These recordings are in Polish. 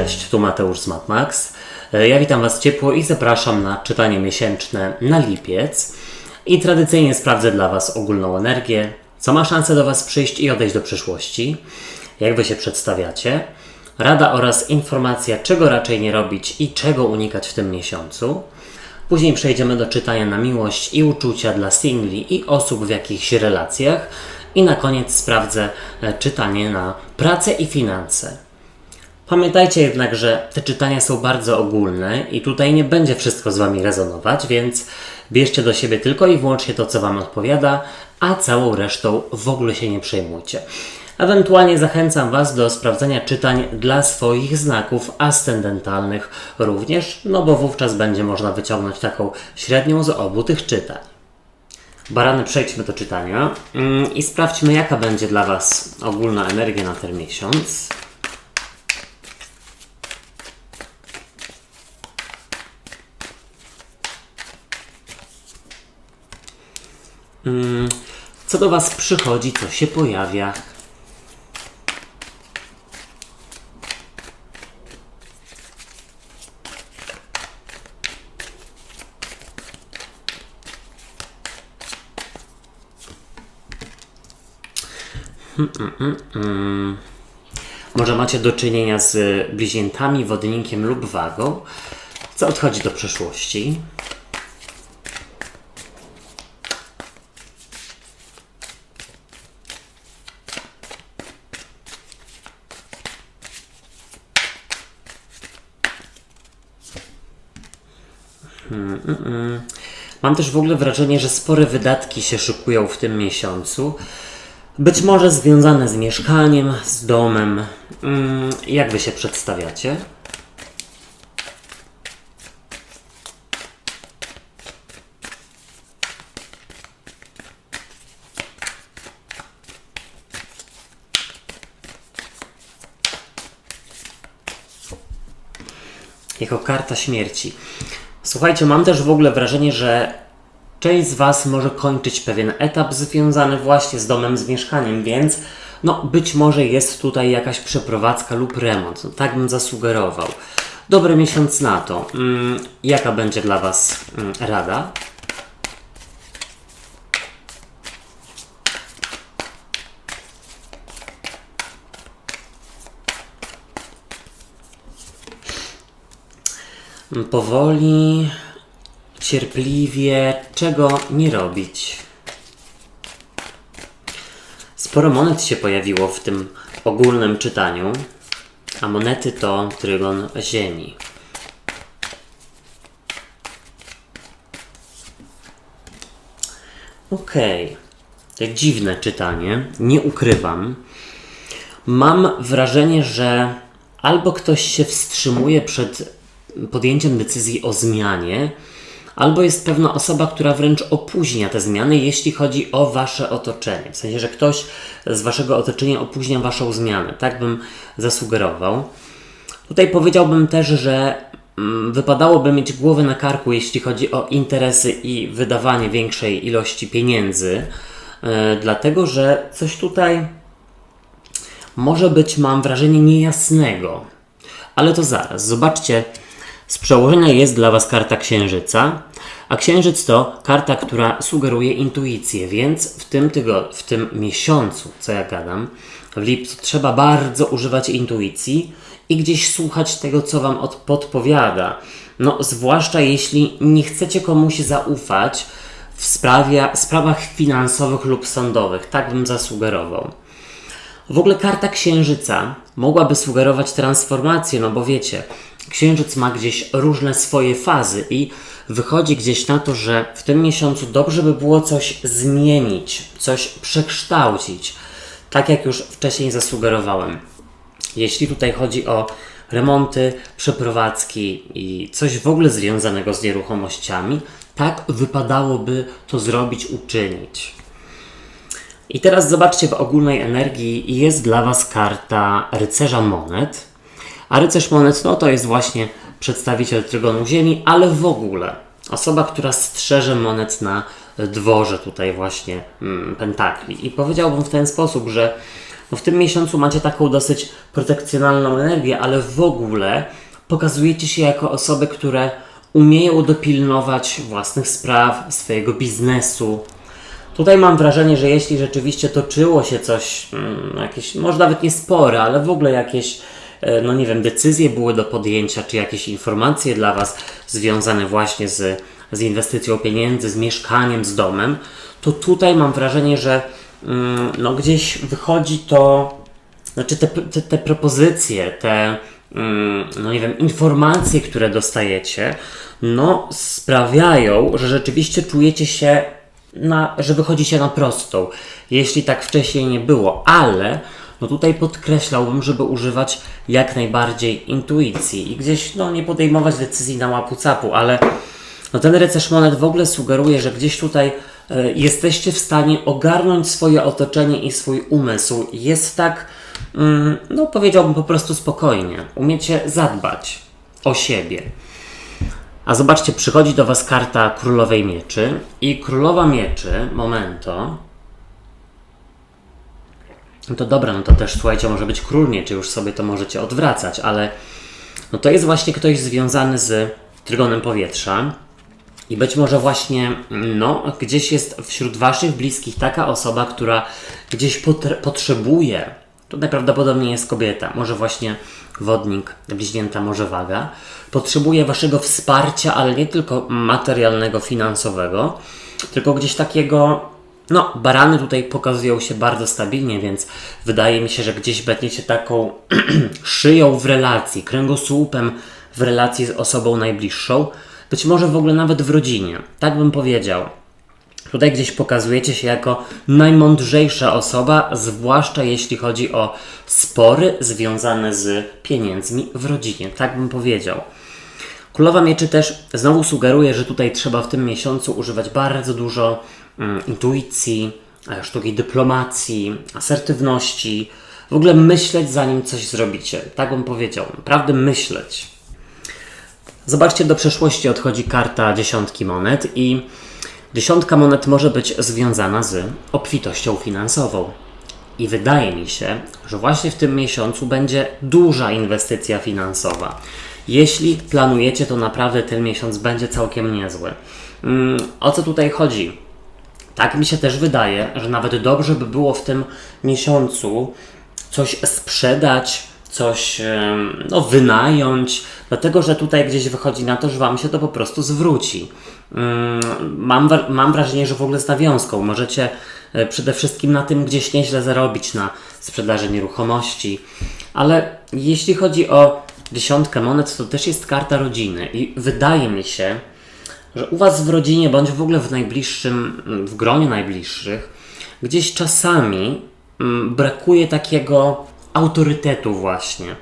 Cześć, tu Mateusz z MatMax. Ja witam Was ciepło i zapraszam na czytanie miesięczne na lipiec. I tradycyjnie sprawdzę dla Was ogólną energię, co ma szansę do Was przyjść i odejść do przyszłości, jak Wy się przedstawiacie, rada oraz informacja, czego raczej nie robić i czego unikać w tym miesiącu. Później przejdziemy do czytania na miłość i uczucia dla singli i osób w jakichś relacjach. I na koniec sprawdzę czytanie na pracę i finanse. Pamiętajcie jednak, że te czytania są bardzo ogólne i tutaj nie będzie wszystko z Wami rezonować, więc bierzcie do siebie tylko i wyłącznie to, co Wam odpowiada, a całą resztą w ogóle się nie przejmujcie. Ewentualnie zachęcam Was do sprawdzenia czytań dla swoich znaków ascendentalnych również, no bo wówczas będzie można wyciągnąć taką średnią z obu tych czytań. Barany, przejdźmy do czytania i sprawdźmy, jaka będzie dla Was ogólna energia na ten miesiąc. Co do Was przychodzi, co się pojawia. Może macie do czynienia z bliźniętami, wodnikiem lub wagą, co odchodzi do przeszłości. Mam też w ogóle wrażenie, że spore wydatki się szykują w tym miesiącu. Być może związane z mieszkaniem, z domem. Jak Wy się przedstawiacie? Jako karta śmierci. Słuchajcie, mam też w ogóle wrażenie, że część z Was może kończyć pewien etap związany właśnie z domem, z mieszkaniem, więc być może jest tutaj jakaś przeprowadzka lub remont. Tak bym zasugerował. Dobry miesiąc na to. Jaka będzie dla Was rada? Powoli, cierpliwie, czego nie robić. Sporo monet się pojawiło w tym ogólnym czytaniu, a monety to trygon ziemi. Okej. Dziwne czytanie, nie ukrywam. Mam wrażenie, że albo ktoś się wstrzymuje przed podjęciem decyzji o zmianie, albo jest pewna osoba, która wręcz opóźnia te zmiany, jeśli chodzi o Wasze otoczenie. W sensie, że ktoś z Waszego otoczenia opóźnia Waszą zmianę. Tak bym zasugerował. Tutaj powiedziałbym też, że wypadałoby mieć głowę na karku, jeśli chodzi o interesy i wydawanie większej ilości pieniędzy, dlatego, że coś tutaj może być, mam wrażenie, niejasnego. Ale to zaraz. Zobaczcie, z przełożenia jest dla Was karta Księżyca, a Księżyc to karta, która sugeruje intuicję, więc w tym miesiącu, co ja gadam, w lipcu trzeba bardzo używać intuicji i gdzieś słuchać tego, co Wam podpowiada. Zwłaszcza jeśli nie chcecie komuś zaufać w sprawach finansowych lub sądowych. Tak bym zasugerował. W ogóle karta Księżyca mogłaby sugerować transformację, bo wiecie, Księżyc ma gdzieś różne swoje fazy i wychodzi gdzieś na to, że w tym miesiącu dobrze by było coś zmienić, coś przekształcić, tak jak już wcześniej zasugerowałem. Jeśli tutaj chodzi o remonty, przeprowadzki i coś w ogóle związanego z nieruchomościami, tak wypadałoby to zrobić, uczynić. I teraz zobaczcie, w ogólnej energii jest dla Was karta rycerza monet. A rycerz monet to jest właśnie przedstawiciel trygonu ziemi, ale w ogóle osoba, która strzeże monet na dworze tutaj właśnie pentakli. I powiedziałbym w ten sposób, że No w tym miesiącu macie taką dosyć protekcjonalną energię, ale w ogóle pokazujecie się jako osoby, które umieją dopilnować własnych spraw, swojego biznesu. Tutaj mam wrażenie, że jeśli rzeczywiście toczyło się coś, jakieś, może nawet nie spore, ale w ogóle jakieś, no nie wiem, decyzje były do podjęcia, czy jakieś informacje dla Was związane właśnie z inwestycją pieniędzy, z mieszkaniem, z domem, to tutaj mam wrażenie, że no gdzieś wychodzi to, znaczy te propozycje, no nie wiem, informacje, które dostajecie, no sprawiają, że rzeczywiście czujecie się, że wychodzicie na prostą. Jeśli tak wcześniej nie było, ale no tutaj podkreślałbym, żeby używać jak najbardziej intuicji i gdzieś no nie podejmować decyzji na łapu-capu, ale no ten rycerz monet w ogóle sugeruje, że gdzieś tutaj jesteście w stanie ogarnąć swoje otoczenie i swój umysł. Jest tak, no powiedziałbym po prostu spokojnie. Umiecie zadbać o siebie. A zobaczcie, przychodzi do Was karta Królowej Mieczy i Królowa Mieczy, momento. No to dobra, no to też słuchajcie, może być Król Mieczy, już sobie to możecie odwracać, ale no to jest właśnie ktoś związany z Trygonem Powietrza. I być może właśnie, no, gdzieś jest wśród Waszych bliskich taka osoba, która gdzieś potrzebuje, to najprawdopodobniej jest kobieta, może właśnie wodnik, bliźnięta, może waga, potrzebuje Waszego wsparcia, ale nie tylko materialnego, finansowego, tylko gdzieś takiego, no, barany tutaj pokazują się bardzo stabilnie, więc wydaje mi się, że gdzieś będziecie taką szyją w relacji, kręgosłupem w relacji z osobą najbliższą, być może w ogóle nawet w rodzinie. Tak bym powiedział. Tutaj gdzieś pokazujecie się jako najmądrzejsza osoba, zwłaszcza jeśli chodzi o spory związane z pieniędzmi w rodzinie. Tak bym powiedział. Królowa Mieczy też znowu sugeruje, że tutaj trzeba w tym miesiącu używać bardzo dużo intuicji, sztuki dyplomacji, asertywności. W ogóle myśleć, zanim coś zrobicie. Tak bym powiedział. Naprawdę myśleć. Zobaczcie, do przeszłości odchodzi karta dziesiątki monet i dziesiątka monet może być związana z obfitością finansową. I wydaje mi się, że właśnie w tym miesiącu będzie duża inwestycja finansowa. Jeśli planujecie, to naprawdę ten miesiąc będzie całkiem niezły. O co tutaj chodzi? Tak mi się też wydaje, że nawet dobrze by było w tym miesiącu coś sprzedać, coś wynająć, dlatego że tutaj gdzieś wychodzi na to, że Wam się to po prostu zwróci. Mam wrażenie, że w ogóle z nawiązką możecie przede wszystkim na tym gdzieś nieźle zarobić, na sprzedaży nieruchomości, ale jeśli chodzi o dziesiątkę monet, to też jest karta rodziny i wydaje mi się, że u Was w rodzinie, bądź w ogóle w gronie najbliższych, gdzieś czasami brakuje takiego autorytetu właśnie.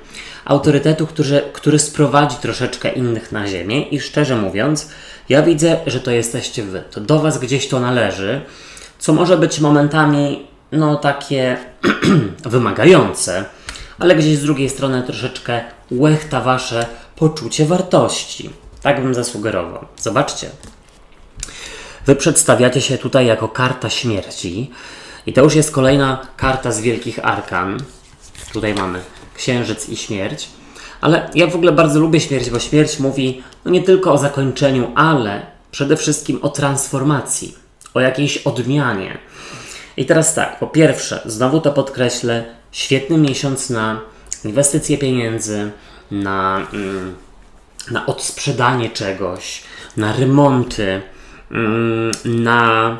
Autorytetu, który sprowadzi troszeczkę innych na ziemię i szczerze mówiąc, ja widzę, że to jesteście Wy. To do Was gdzieś to należy, co może być momentami, no takie wymagające, ale gdzieś z drugiej strony troszeczkę łechta Wasze poczucie wartości. Tak bym zasugerował. Zobaczcie. Wy przedstawiacie się tutaj jako karta śmierci i to już jest kolejna karta z wielkich arkan. Tutaj mamy Księżyc i śmierć. Ale ja w ogóle bardzo lubię śmierć, bo śmierć mówi no nie tylko o zakończeniu, ale przede wszystkim o transformacji, o jakiejś odmianie. I teraz tak, po pierwsze, znowu to podkreślę, świetny miesiąc na inwestycje pieniędzy, na odsprzedanie czegoś, na remonty, na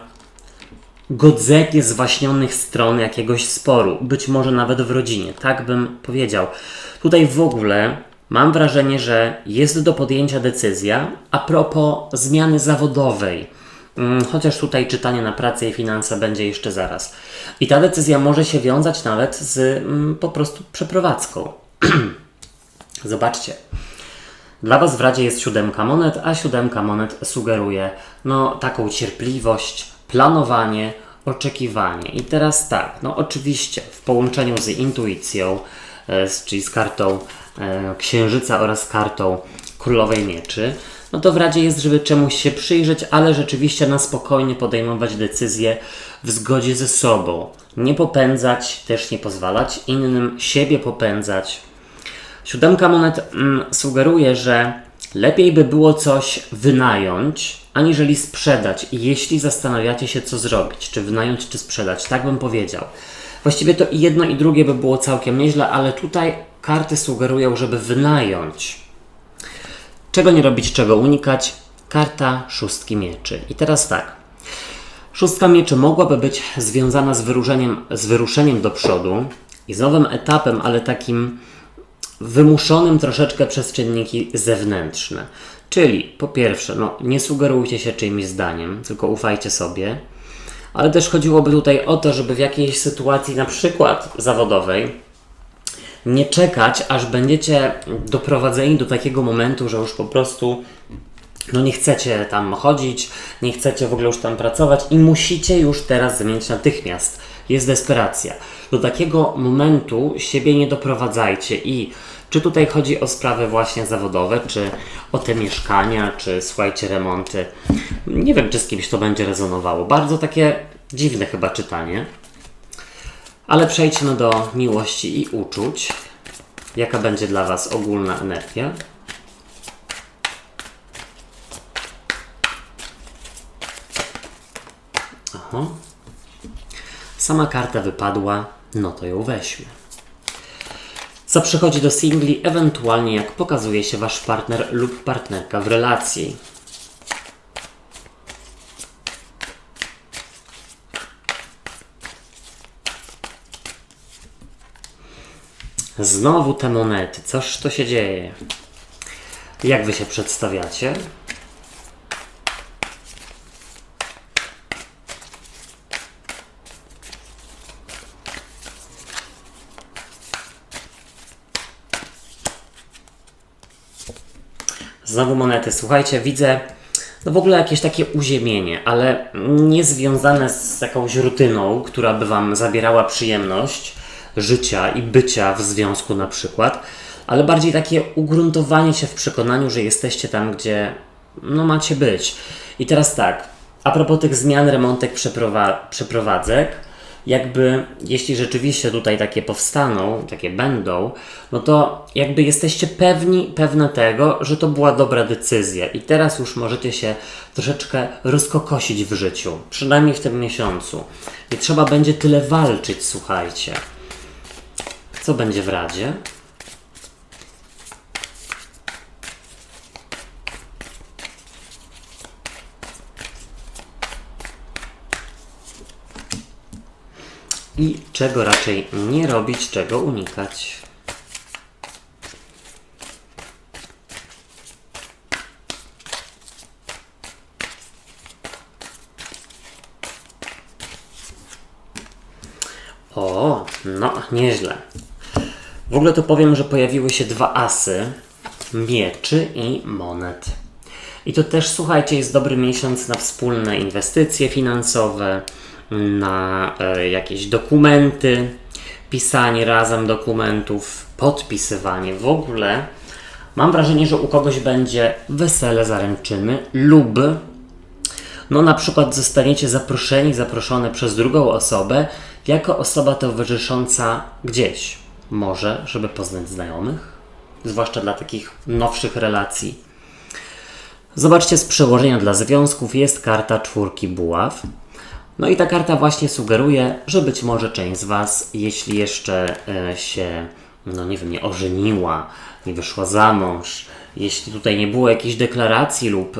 godzenie zwaśnionych stron jakiegoś sporu, być może nawet w rodzinie, tak bym powiedział. Tutaj w ogóle mam wrażenie, że jest do podjęcia decyzja a propos zmiany zawodowej, chociaż tutaj czytanie na pracę i finanse będzie jeszcze zaraz. I ta decyzja może się wiązać nawet z po prostu przeprowadzką. Zobaczcie. Dla Was w Radzie jest siódemka monet, a siódemka monet sugeruje no taką cierpliwość, planowanie, oczekiwanie. I teraz tak, no oczywiście w połączeniu z intuicją, czyli z kartą Księżyca oraz kartą Królowej Mieczy, no to w Radzie jest, żeby czemuś się przyjrzeć, ale rzeczywiście na spokojnie podejmować decyzje w zgodzie ze sobą. nie popędzać, też nie pozwalać innym siebie popędzać. 7 monet sugeruje, że lepiej by było coś wynająć, aniżeli sprzedać. I jeśli zastanawiacie się, co zrobić, czy wynająć, czy sprzedać, tak bym powiedział. Właściwie to i jedno, i drugie by było całkiem nieźle, ale tutaj karty sugerują, żeby wynająć. Czego nie robić, czego unikać? Karta 6 mieczy. I teraz tak. 6 mieczy mogłaby być związana z wyruszeniem do przodu i z nowym etapem, ale takim wymuszonym troszeczkę przez czynniki zewnętrzne. Czyli po pierwsze, nie sugerujcie się czyimś zdaniem, tylko ufajcie sobie, ale też chodziłoby tutaj o to, żeby w jakiejś sytuacji, na przykład zawodowej, nie czekać, aż będziecie doprowadzeni do takiego momentu, że już po prostu nie chcecie tam chodzić, nie chcecie w ogóle już tam pracować i musicie już teraz zmienić natychmiast. Jest desperacja. Do takiego momentu siebie nie doprowadzajcie i czy tutaj chodzi o sprawy właśnie zawodowe, czy o te mieszkania, czy słuchajcie, remonty. Nie wiem, czy z kimś to będzie rezonowało. Bardzo takie dziwne chyba czytanie. Ale przejdźmy do miłości i uczuć. Jaka będzie dla Was ogólna energia? Aha. Sama karta wypadła, to ją weźmy. Co przychodzi do singli, ewentualnie jak pokazuje się Wasz partner lub partnerka w relacji. Znowu te monety. Coż to się dzieje? Jak Wy się przedstawiacie? Znowu monety. Słuchajcie, widzę w ogóle jakieś takie uziemienie, ale nie związane z jakąś rutyną, która by Wam zabierała przyjemność życia i bycia w związku na przykład, ale bardziej takie ugruntowanie się w przekonaniu, że jesteście tam, gdzie macie być. I teraz tak, a propos tych zmian, remontek, przeprowadzek, jakby jeśli rzeczywiście tutaj takie powstaną, takie będą, to jakby jesteście pewne tego, że to była dobra decyzja i teraz już możecie się troszeczkę rozkokosić w życiu, przynajmniej w tym miesiącu. I trzeba będzie tyle walczyć, słuchajcie. Co będzie w Radzie? I czego raczej nie robić, czego unikać. O, nieźle. W ogóle to powiem, że pojawiły się 2 asy, mieczy i monet. I to też, słuchajcie, jest dobry miesiąc na wspólne inwestycje finansowe, na jakieś dokumenty, pisanie razem dokumentów, podpisywanie. W ogóle mam wrażenie, że u kogoś będzie wesele, zaręczyny lub na przykład zostaniecie zaproszone przez drugą osobę jako osoba towarzysząca gdzieś. Może, żeby poznać znajomych, zwłaszcza dla takich nowszych relacji. Zobaczcie, z przełożenia dla związków jest karta 4 buław. I ta karta właśnie sugeruje, że być może część z Was, jeśli jeszcze się, nie ożeniła, nie wyszła za mąż, jeśli tutaj nie było jakiejś deklaracji lub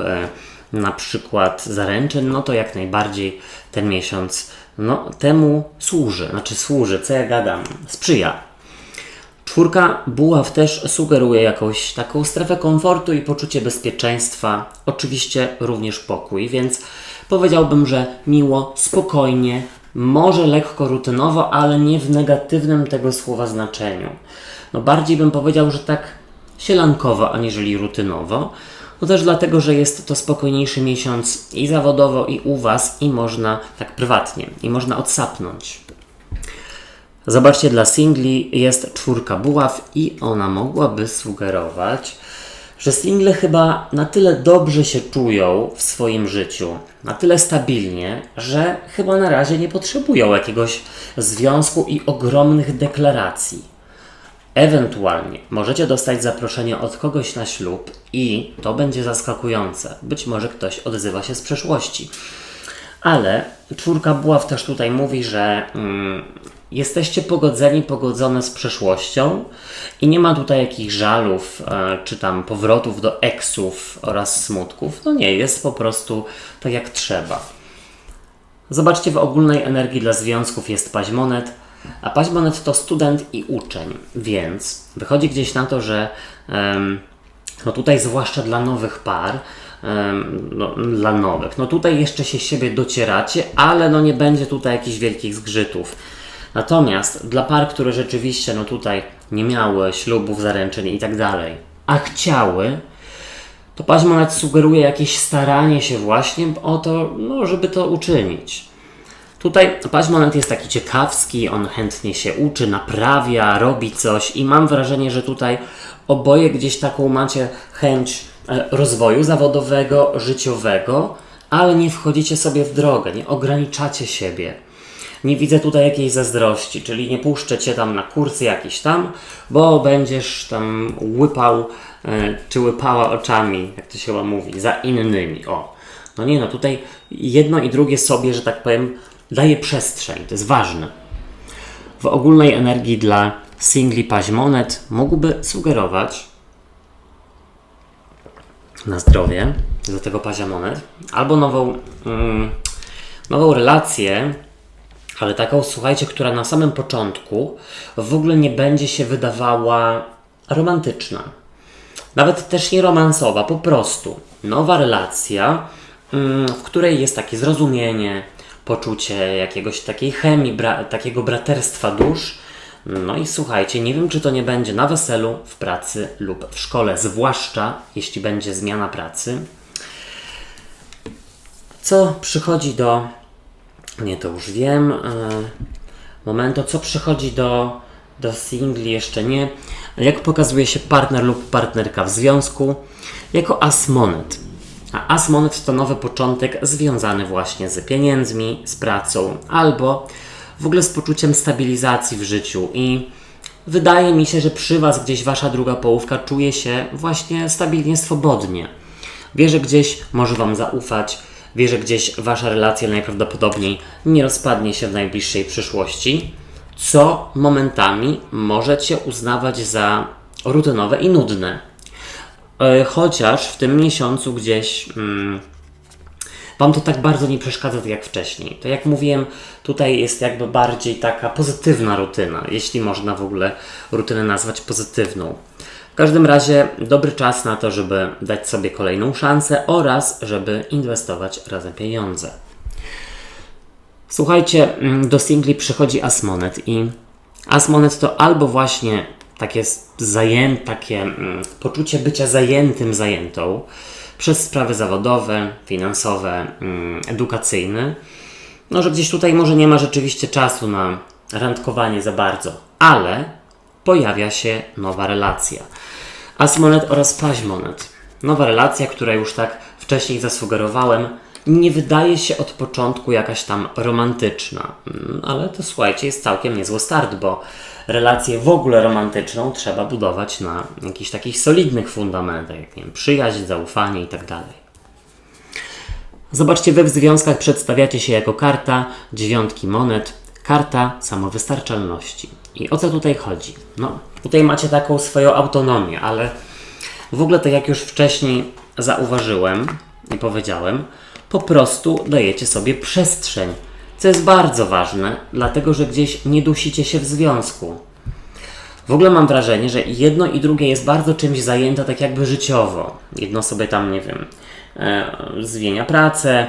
na przykład zaręczyn, to jak najbardziej ten miesiąc temu służy, co ja gadam, sprzyja. 4 buław też sugeruje jakąś taką strefę komfortu i poczucie bezpieczeństwa, oczywiście również pokój, więc powiedziałbym, że miło, spokojnie, może lekko rutynowo, ale nie w negatywnym tego słowa znaczeniu. Bardziej bym powiedział, że tak sielankowo, aniżeli rutynowo. Też dlatego, że jest to spokojniejszy miesiąc i zawodowo, i u Was, i można tak prywatnie, i można odsapnąć. Zobaczcie, dla singli jest 4 buław i ona mogłaby sugerować że single chyba na tyle dobrze się czują w swoim życiu, na tyle stabilnie, że chyba na razie nie potrzebują jakiegoś związku i ogromnych deklaracji. Ewentualnie możecie dostać zaproszenie od kogoś na ślub i to będzie zaskakujące. Być może ktoś odzywa się z przeszłości. Ale 4 buław też tutaj mówi, że jesteście pogodzone z przeszłością i nie ma tutaj jakichś żalów, czy tam powrotów do eksów oraz smutków. No nie, jest po prostu tak jak trzeba. Zobaczcie, w ogólnej energii dla związków jest paź monet, a paź monet to student i uczeń, więc wychodzi gdzieś na to, że no tutaj zwłaszcza dla nowych par, dla nowych, no tutaj jeszcze się siebie docieracie, ale no nie będzie tutaj jakichś wielkich zgrzytów. Natomiast dla par, które rzeczywiście no tutaj nie miały ślubów, zaręczyn i tak dalej, a chciały, to paź monet sugeruje jakieś staranie się właśnie o to, no, żeby to uczynić. Tutaj paź monet jest taki ciekawski, on chętnie się uczy, naprawia, robi coś i mam wrażenie, że tutaj oboje gdzieś taką macie chęć rozwoju zawodowego, życiowego, ale nie wchodzicie sobie w drogę, nie ograniczacie siebie. Nie widzę tutaj jakiejś zazdrości, czyli nie puszczę cię tam na kursy jakieś tam, bo będziesz tam łypał czy łypała oczami, jak to się chyba mówi, za innymi. O, no nie no, tutaj jedno i drugie sobie, że tak powiem, daje przestrzeń, to jest ważne. W ogólnej energii dla singli paź monet mógłby sugerować na zdrowie do tego pazia monet, albo nową relację, ale taką, słuchajcie, która na samym początku w ogóle nie będzie się wydawała romantyczna. Nawet też nie romansowa, po prostu nowa relacja, w której jest takie zrozumienie, poczucie jakiegoś takiej chemii, takiego braterstwa dusz. No i słuchajcie, nie wiem, czy to nie będzie na weselu, w pracy lub w szkole, zwłaszcza jeśli będzie zmiana pracy. Co przychodzi do... Nie, to już wiem. Co przychodzi do singli, jeszcze nie. Jak pokazuje się partner lub partnerka w związku? Jako as monet. A as monet to nowy początek związany właśnie z pieniędzmi, z pracą, albo w ogóle z poczuciem stabilizacji w życiu. I wydaje mi się, że przy Was gdzieś Wasza druga połówka czuje się właśnie stabilnie, swobodnie. Wie, że gdzieś może Wam zaufać, wie, że gdzieś Wasza relacja najprawdopodobniej nie rozpadnie się w najbliższej przyszłości, co momentami możecie uznawać za rutynowe i nudne. Chociaż w tym miesiącu gdzieś Wam to tak bardzo nie przeszkadza jak wcześniej. To jak mówiłem, tutaj jest jakby bardziej taka pozytywna rutyna, jeśli można w ogóle rutynę nazwać pozytywną. W każdym razie dobry czas na to, żeby dać sobie kolejną szansę oraz żeby inwestować razem pieniądze. Słuchajcie, do singli przychodzi as monet i as monet to albo właśnie takie poczucie bycia zajętą przez sprawy zawodowe, finansowe, edukacyjne. No, że gdzieś tutaj może nie ma rzeczywiście czasu na randkowanie za bardzo, ale pojawia się nowa relacja. As monet oraz paź monet. Nowa relacja, która już tak wcześniej zasugerowałem, nie wydaje się od początku jakaś tam romantyczna, ale to słuchajcie, jest całkiem niezły start, bo relację w ogóle romantyczną trzeba budować na jakichś takich solidnych fundamentach, jak nie wiem, przyjaźń, zaufanie i tak dalej. Zobaczcie, wy w związkach przedstawiacie się jako karta 9 monet, karta samowystarczalności. I o co tutaj chodzi? No, tutaj macie taką swoją autonomię, ale w ogóle tak jak już wcześniej zauważyłem i powiedziałem, po prostu dajecie sobie przestrzeń, co jest bardzo ważne, dlatego że gdzieś nie dusicie się w związku. W ogóle mam wrażenie, że jedno i drugie jest bardzo czymś zajęte tak jakby życiowo. Jedno sobie tam, nie wiem, zmienia pracę,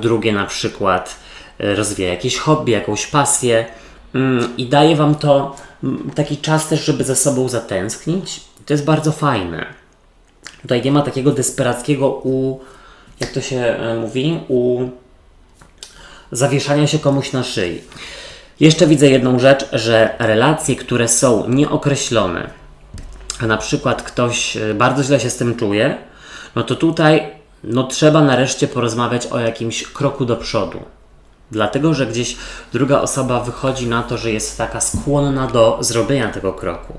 drugie na przykład rozwija jakieś hobby, jakąś pasję i daje Wam to taki czas też, żeby ze sobą zatęsknić. To jest bardzo fajne. Tutaj nie ma takiego desperackiego jak to się mówi, zawieszania się komuś na szyi. Jeszcze widzę jedną rzecz, że relacje, które są nieokreślone, na przykład ktoś bardzo źle się z tym czuje, no to tutaj trzeba nareszcie porozmawiać o jakimś kroku do przodu. Dlatego, że gdzieś druga osoba wychodzi na to, że jest taka skłonna do zrobienia tego kroku.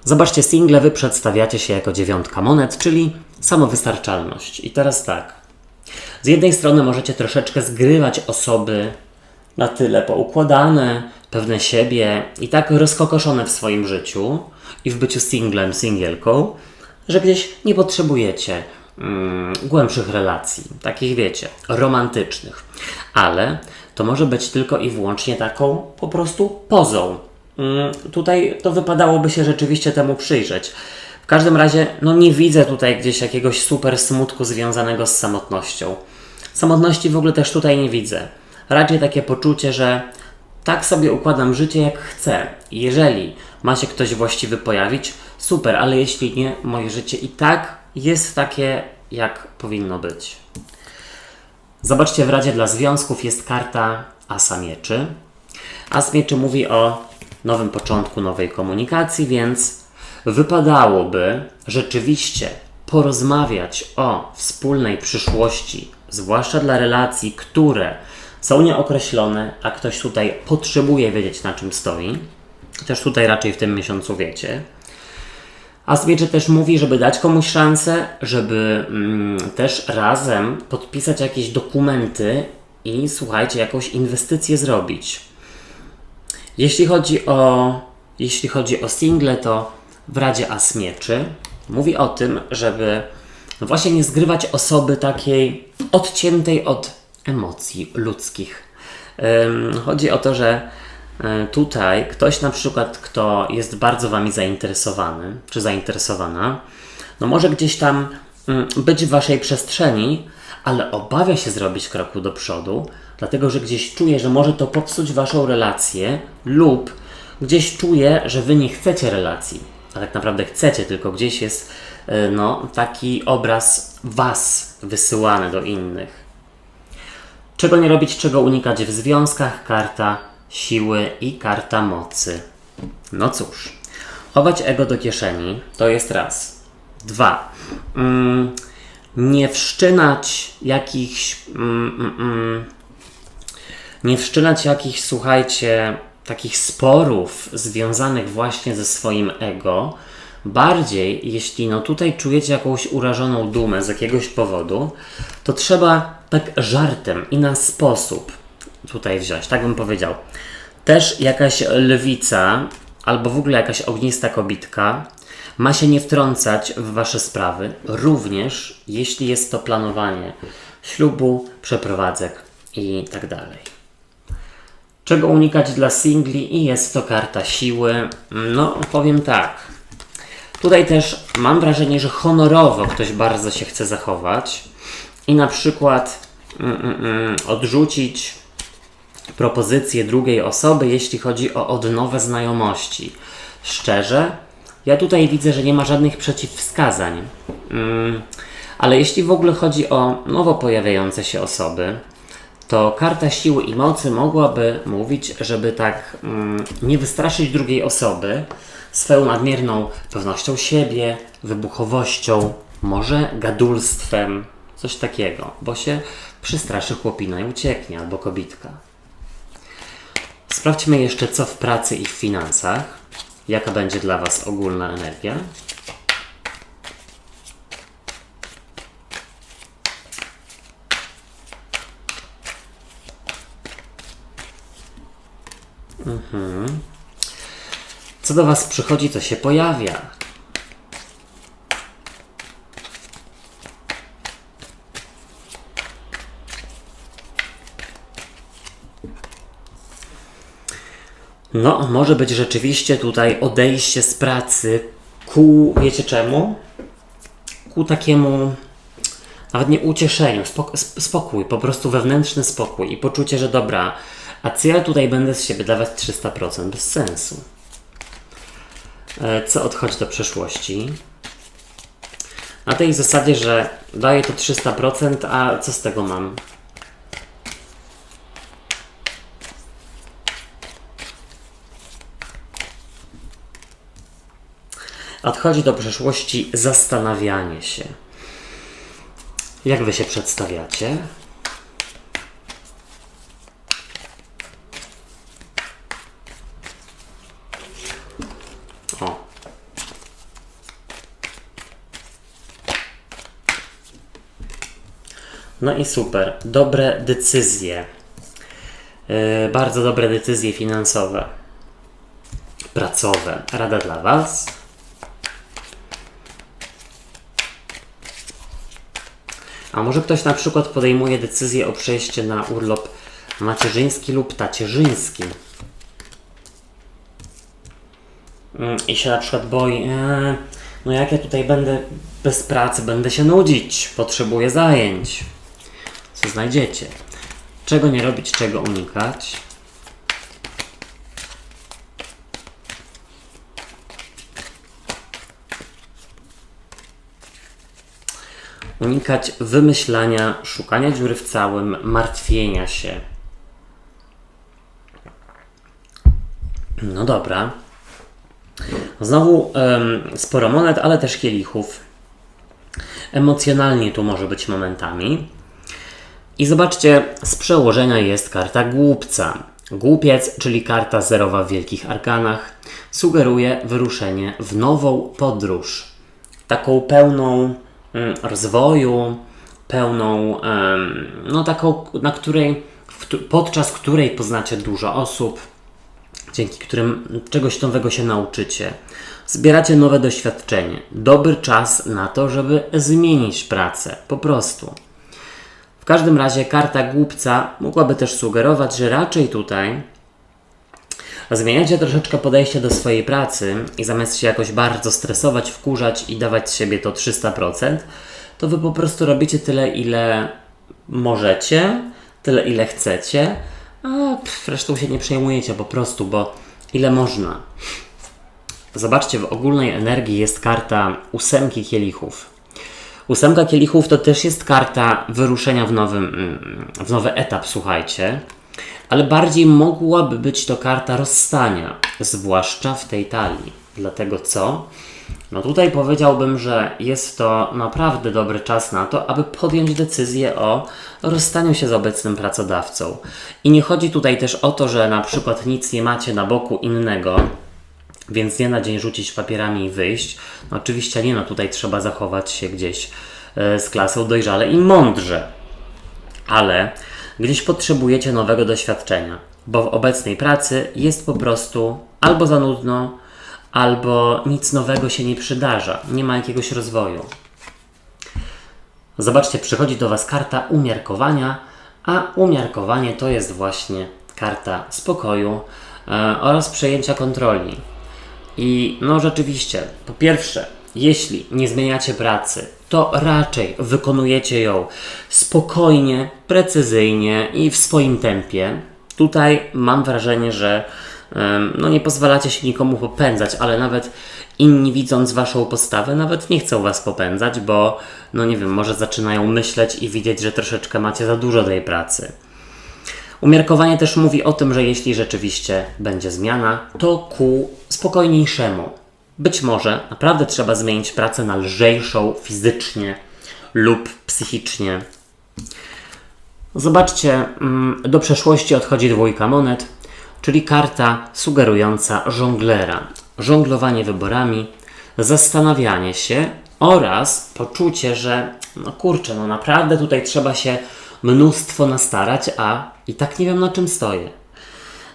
Zobaczcie, single, wy przedstawiacie się jako 9 monet, czyli samowystarczalność. I teraz tak. Z jednej strony możecie troszeczkę zgrywać osoby na tyle poukładane, pewne siebie i tak rozkokoszone w swoim życiu i w byciu singlem, singielką, że gdzieś nie potrzebujecie głębszych relacji, takich wiecie, romantycznych. Ale to może być tylko i wyłącznie taką po prostu pozą. Tutaj to wypadałoby się rzeczywiście temu przyjrzeć. W każdym razie, nie widzę tutaj gdzieś jakiegoś super smutku związanego z samotnością. Samotności w ogóle też tutaj nie widzę. Raczej takie poczucie, że tak sobie układam życie jak chcę. Jeżeli ma się ktoś właściwy pojawić, super, ale jeśli nie, moje życie i tak jest takie, jak powinno być. Zobaczcie, w Radzie dla Związków jest karta Asa Mieczy. As Mieczy mówi o nowym początku, nowej komunikacji, więc wypadałoby rzeczywiście porozmawiać o wspólnej przyszłości, zwłaszcza dla relacji, które są nieokreślone, a ktoś tutaj potrzebuje wiedzieć, na czym stoi. Też tutaj raczej w tym miesiącu wiecie. As Mieczy też mówi, żeby dać komuś szansę, żeby też razem podpisać jakieś dokumenty i słuchajcie, jakąś inwestycję zrobić. Jeśli chodzi o single, to w Radzie As Mieczy mówi o tym, żeby właśnie nie zgrywać osoby takiej odciętej od emocji ludzkich. Chodzi o to, że tutaj ktoś na przykład, kto jest bardzo wami zainteresowany, czy zainteresowana, może gdzieś tam być w waszej przestrzeni, ale obawia się zrobić kroku do przodu, dlatego że gdzieś czuje, że może to popsuć waszą relację lub gdzieś czuje, że wy nie chcecie relacji, a tak naprawdę chcecie, tylko gdzieś jest taki obraz was wysyłany do innych. Czego nie robić, czego unikać w związkach? Karta siły i karta mocy. No cóż, chować ego do kieszeni to jest raz. 2. Nie wszczynać jakichś słuchajcie, takich sporów związanych właśnie ze swoim ego. Bardziej, jeśli tutaj czujecie jakąś urażoną dumę z jakiegoś powodu, to trzeba tak żartem i na sposób tutaj wziąć, tak bym powiedział. Też jakaś lwica albo w ogóle jakaś ognista kobitka ma się nie wtrącać w wasze sprawy, również jeśli jest to planowanie ślubu, przeprowadzek i tak dalej. Czego unikać dla singli? I jest to karta siły. Powiem tak. Tutaj też mam wrażenie, że honorowo ktoś bardzo się chce zachować i na przykład odrzucić propozycję drugiej osoby, jeśli chodzi o odnowę znajomości. Szczerze, ja tutaj widzę, że nie ma żadnych przeciwwskazań. Ale jeśli w ogóle chodzi o nowo pojawiające się osoby, to karta siły i mocy mogłaby mówić, żeby tak nie wystraszyć drugiej osoby swoją nadmierną pewnością siebie, wybuchowością, może gadulstwem, coś takiego, bo się przestraszy chłopina i ucieknie, albo kobitka. Sprawdźmy jeszcze, co w pracy i w finansach. Jaka będzie dla was ogólna energia? Co do was przychodzi, to się pojawia. Może być rzeczywiście tutaj odejście z pracy ku, wiecie czemu? Ku takiemu, nawet nie ucieszeniu, spokój, po prostu wewnętrzny spokój i poczucie, że dobra, a co ja tutaj będę z siebie dawać 300%? Bez sensu. Co odchodzi do przeszłości? Na tej zasadzie, że daję to 300%, a co z tego mam? Odchodzi do przeszłości zastanawianie się. Jak wy się przedstawiacie? O. No i super. Dobre decyzje. Bardzo dobre decyzje finansowe. Pracowe. Rada dla was. A może ktoś na przykład podejmuje decyzję o przejściu na urlop macierzyński lub tacierzyński. I się na przykład boi, no jak ja tutaj będę bez pracy, będę się nudzić, potrzebuję zajęć. Co znajdziecie? Czego nie robić, czego unikać? Unikać wymyślania, szukania dziury w całym, martwienia się. No dobra. Znowu sporo monet, ale też kielichów. Emocjonalnie tu może być momentami. I zobaczcie, z przełożenia jest karta głupca. Głupiec, czyli karta zerowa w wielkich arkanach, sugeruje wyruszenie w nową podróż. Taką pełną rozwoju, pełną, no taką, podczas której poznacie dużo osób, dzięki którym czegoś nowego się nauczycie. Zbieracie nowe doświadczenie. Dobry czas na to, żeby zmienić pracę. Po prostu. W każdym razie karta głupca mogłaby też sugerować, że raczej tutaj zmieniacie troszeczkę podejście do swojej pracy i zamiast się jakoś bardzo stresować, wkurzać i dawać z siebie to 300%, to wy po prostu robicie tyle, ile możecie, tyle, ile chcecie, a zresztą się nie przejmujecie po prostu, bo ile można. Zobaczcie, w ogólnej energii jest karta 8 kielichów. 8 kielichów to też jest karta wyruszenia w nowy etap, słuchajcie. Ale bardziej mogłaby być to karta rozstania, zwłaszcza w tej talii. Dlatego co? No tutaj powiedziałbym, że jest to naprawdę dobry czas na to, aby podjąć decyzję o rozstaniu się z obecnym pracodawcą. I nie chodzi tutaj też o to, że na przykład nic nie macie na boku innego, więc z dnia na dzień rzucić papierami i wyjść. No oczywiście nie, no tutaj trzeba zachować się gdzieś z klasą dojrzale i mądrze. Ale gdzieś potrzebujecie nowego doświadczenia, bo w obecnej pracy jest po prostu albo za nudno, albo nic nowego się nie przydarza, nie ma jakiegoś rozwoju. Zobaczcie, przychodzi do was karta umiarkowania, a umiarkowanie to jest właśnie karta spokoju oraz przejęcia kontroli. I no rzeczywiście, po pierwsze, jeśli nie zmieniacie pracy, to raczej wykonujecie ją spokojnie, precyzyjnie i w swoim tempie. Tutaj mam wrażenie, że no nie pozwalacie się nikomu popędzać, ale nawet inni, widząc waszą postawę, nawet nie chcą was popędzać, bo no nie wiem, może zaczynają myśleć i widzieć, że troszeczkę macie za dużo tej pracy. Umiarkowanie też mówi o tym, że jeśli rzeczywiście będzie zmiana, to ku spokojniejszemu. Być może naprawdę trzeba zmienić pracę na lżejszą fizycznie lub psychicznie. Zobaczcie, do przeszłości odchodzi 2 monet, czyli karta sugerująca żonglera. Żonglowanie wyborami, zastanawianie się oraz poczucie, że no kurczę, no naprawdę tutaj trzeba się mnóstwo nastarać, a i tak nie wiem, na czym stoję.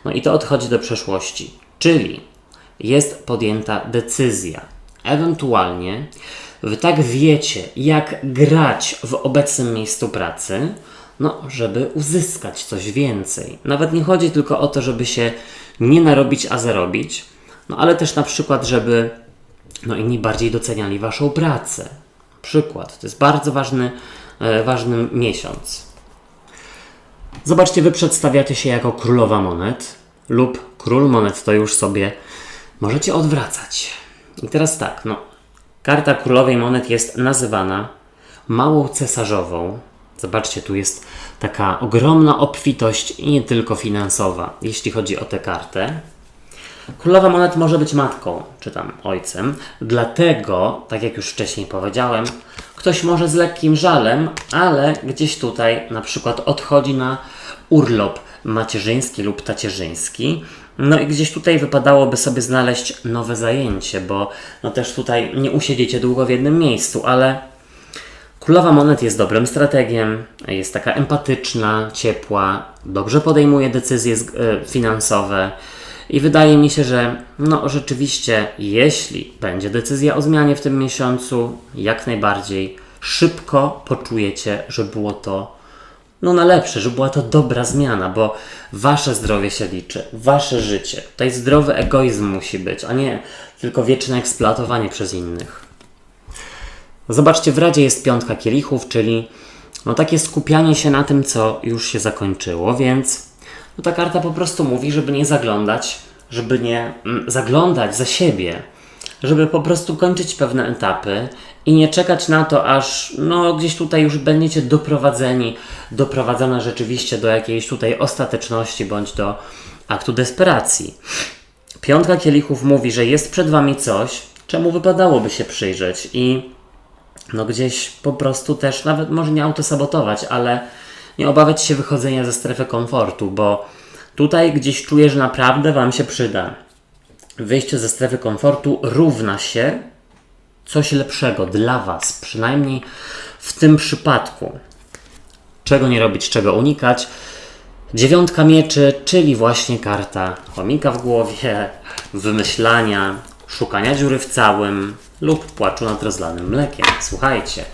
No i to odchodzi do przeszłości, czyli jest podjęta decyzja. Ewentualnie wy tak wiecie, jak grać w obecnym miejscu pracy, no, żeby uzyskać coś więcej. Nawet nie chodzi tylko o to, żeby się nie narobić, a zarobić, no ale też na przykład, żeby no, inni bardziej doceniali waszą pracę. Przykład. To jest bardzo ważny miesiąc. Zobaczcie, wy przedstawiacie się jako królowa monet lub król monet, to już sobie możecie odwracać. I teraz tak, no, karta królowej monet jest nazywana małą cesarzową. Zobaczcie, tu jest taka ogromna obfitość i nie tylko finansowa, jeśli chodzi o tę kartę. Królowa Monet może być matką, czy tam ojcem, dlatego, tak jak już wcześniej powiedziałem, ktoś może z lekkim żalem, ale gdzieś tutaj na przykład odchodzi na urlop macierzyński lub tacierzyński. No i gdzieś tutaj wypadałoby sobie znaleźć nowe zajęcie, bo no też tutaj nie usiedziecie długo w jednym miejscu, ale Królowa Monet jest dobrym strategiem, jest taka empatyczna, ciepła, dobrze podejmuje decyzje finansowe i wydaje mi się, że no rzeczywiście, jeśli będzie decyzja o zmianie w tym miesiącu, jak najbardziej szybko poczujecie, że było to na lepsze, że była to dobra zmiana, bo wasze zdrowie się liczy, wasze życie. Tutaj zdrowy egoizm musi być, a nie tylko wieczne eksploatowanie przez innych. Zobaczcie, w Radzie jest 5 kielichów, czyli takie skupianie się na tym, co już się zakończyło, więc ta karta po prostu mówi, żeby nie zaglądać, żeby nie zaglądać za siebie, żeby po prostu kończyć pewne etapy i nie czekać na to, aż gdzieś tutaj już będziecie doprowadzone rzeczywiście do jakiejś tutaj ostateczności bądź do aktu desperacji. 5 kielichów mówi, że jest przed wami coś, czemu wypadałoby się przyjrzeć i gdzieś po prostu też nawet może nie autosabotować, ale nie obawiać się wychodzenia ze strefy komfortu, bo tutaj gdzieś czuję, że naprawdę wam się przyda. Wyjście ze strefy komfortu równa się coś lepszego dla was, przynajmniej w tym przypadku. Czego nie robić, czego unikać. 9 mieczy, czyli właśnie karta chomika w głowie, wymyślania, szukania dziury w całym lub płaczu nad rozlanym mlekiem. Słuchajcie.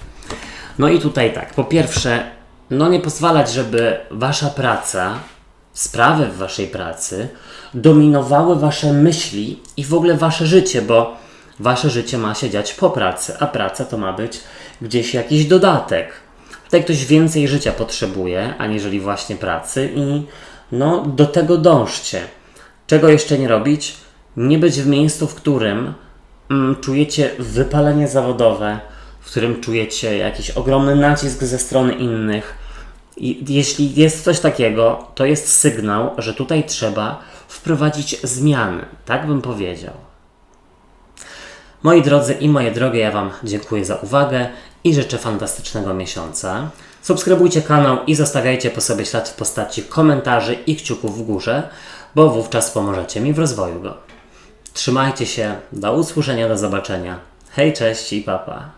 No i tutaj tak, po pierwsze, nie pozwalać, żeby wasza praca, sprawy w waszej pracy dominowały wasze myśli i w ogóle wasze życie, bo wasze życie ma się dziać po pracy, a praca to ma być gdzieś jakiś dodatek. Tutaj ktoś więcej życia potrzebuje, aniżeli właśnie pracy i do tego dążcie. Czego jeszcze nie robić? Nie być w miejscu, w którym czujecie wypalenie zawodowe, w którym czujecie jakiś ogromny nacisk ze strony innych. I jeśli jest coś takiego, to jest sygnał, że tutaj trzeba wprowadzić zmiany. Tak bym powiedział. Moi drodzy i moje drogie, ja wam dziękuję za uwagę i życzę fantastycznego miesiąca. Subskrybujcie kanał i zostawiajcie po sobie ślad w postaci komentarzy i kciuków w górze, bo wówczas pomożecie mi w rozwoju go. Trzymajcie się, do usłyszenia, do zobaczenia. Hej, cześć i papa.